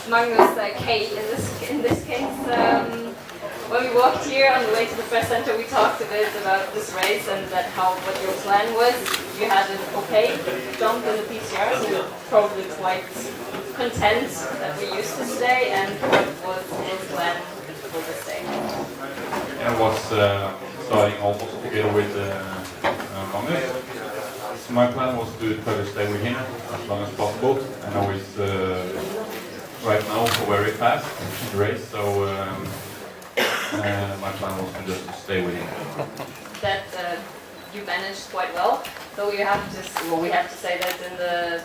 Magnus K in this case. When we walked here on the way to the press center, we talked a bit about this race and that what your plan was. You had an okay jump in the PCR, so you're probably quite content that we used this day. And what was his plan for this day? I was starting almost together with Magnus. So my plan was to try to stay with him as long as possible. I know he's right now very fast in the race, so my plan was to just stay with him. That you managed quite well, though we have to say that in the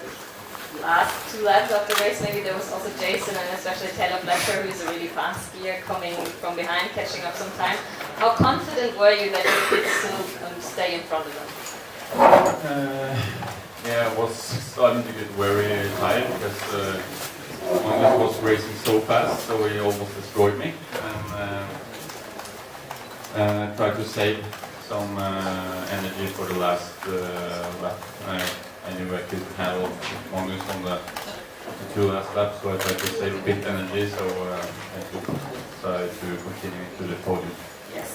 last two laps of the race, maybe there was also Jason and especially Taylor Fletcher, who's a really fast skier, coming from behind, catching up some time. How confident were you that you could still stay in front of them? Yeah, I was starting to get very tired because Magnus was racing so fast, so he almost destroyed me. And I tried to save some energy for the last lap. I knew I could handle Magnus on the two last laps, so I tried to save a bit energy, so I decided to continue to the podium. Yes,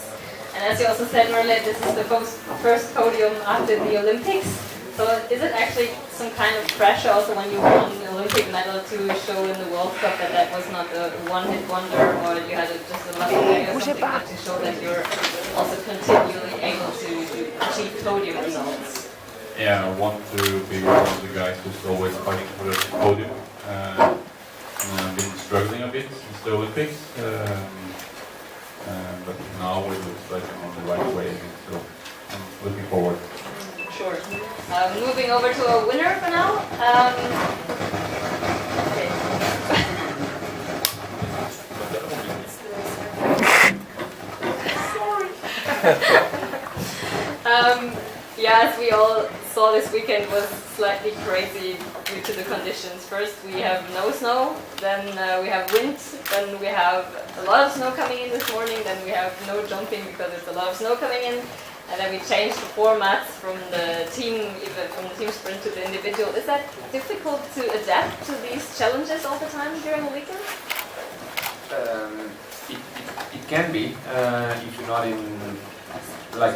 and as you also said, Merle, this is the first podium after the Olympics. So is it actually some kind of pressure also when you won the Olympic medal to show in the World Cup that was not a one-hit wonder, or you had just a lucky day or something, but to show that you're also continually able to achieve podium results? Yeah, I want to be one of the guys who's always fighting for the podium. I've been struggling a bit since the Olympics, but now it looks like I'm on the right way, so I'm looking forward. Sure. Moving over to a winner for now. Okay. Sorry. Yeah, as we all saw, this weekend was slightly crazy due to the conditions. First we have no snow, then we have wind, then we have a lot of snow coming in this morning, then we have no jumping because there's a lot of snow coming in. And then we changed the formats from the team sprint to the individual. Is that difficult to adapt to these challenges all the time during a weekend? It can be if you're not in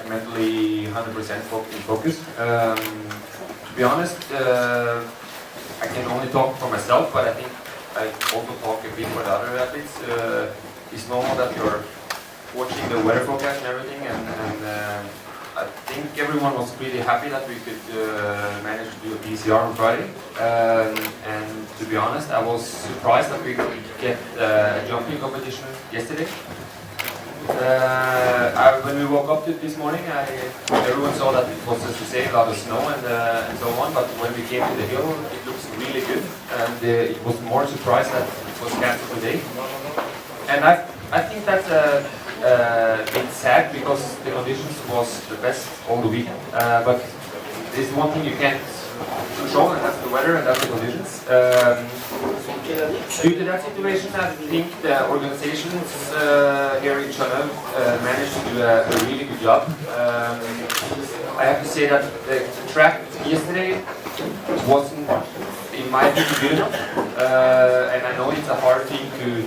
mentally 100% in focus. To be honest, I can only talk for myself, but I think I also talk a bit for the other athletes. It's normal that you're watching the weather forecast and everything, and I think everyone was really happy that we could manage to do a PCR on Friday. And to be honest, I was surprised that we could get a jumping competition yesterday. When we woke up this morning, everyone saw that it was, as you say, a lot of snow and so on, but when we came to the hill, it looks really good, and it was more surprised that it was cancelled today. And I think that's it's sad because the conditions was the best all the weekend. But there's one thing you can't control, and that's the weather and that's the conditions. Due to that situation, I think the organizations here in Chaux-Neuve managed to do a really good job. I have to say that the track yesterday wasn't, in my opinion, good enough. And I know it's a hard thing to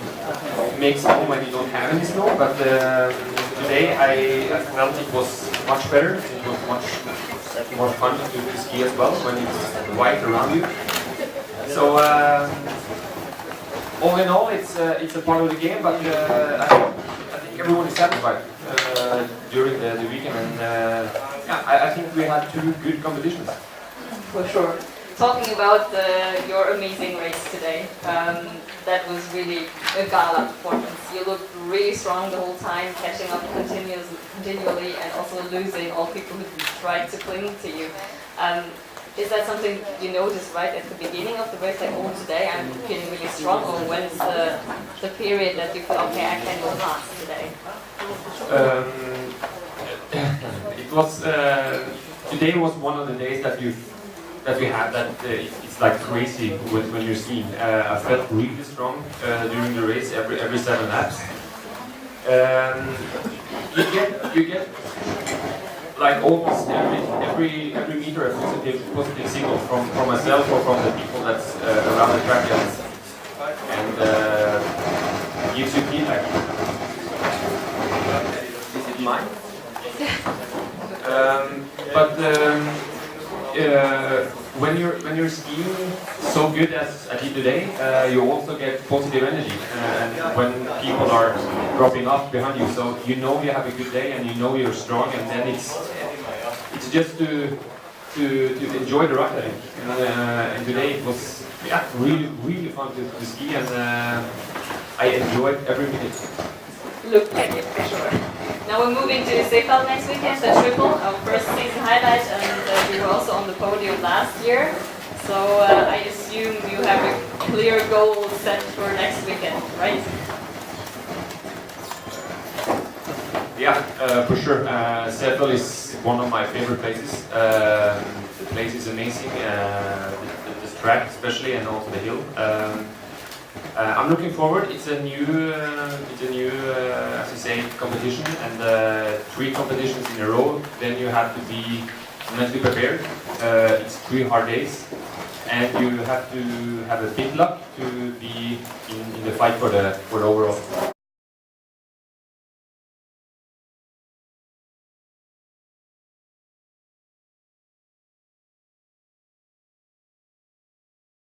make snow when you don't have any snow, but today I felt it was much better. It was much more fun to ski as well when it's white around you. So all in all, it's a part of the game, but I think everyone is satisfied during the weekend, and yeah, I think we had two good competitions. For sure. Talking about your amazing race today, that was really a gala performance. You looked really strong the whole time, catching up continually, and also losing all people who tried to cling to you. Is that something you noticed right at the beginning of the race, like, oh, today I'm feeling really strong, or when's the period that you thought, okay, I can go fast today? It was today was one of the days that we had that it's like crazy when you're skiing. I felt really strong during the race every 7 laps. You get like almost every meter a positive signal from myself or from the people that's around the track. and gives you feedback. Is it mine? When you're skiing so good as I did today, you also get positive energy, and when people are dropping off behind you, so you know you have a good day and you know you're strong, and then it's just to enjoy the ride. And today it was really fun to ski, and I enjoyed every minute. Look like it for sure. Now we're moving to Seefeld next weekend, the triple, our first season highlight, and we were also on the podium last year. So I assume you have a clear goal set for next weekend, right? Yeah, for sure. Seefeld is one of my favorite places. The place is amazing, the track especially, and also the hill. I'm looking forward. It's a new, as you say, competition, and 3 competitions in a row. Then you have to be mentally prepared. It's 3 hard days, and you have to have a bit luck to be in the fight for the overall.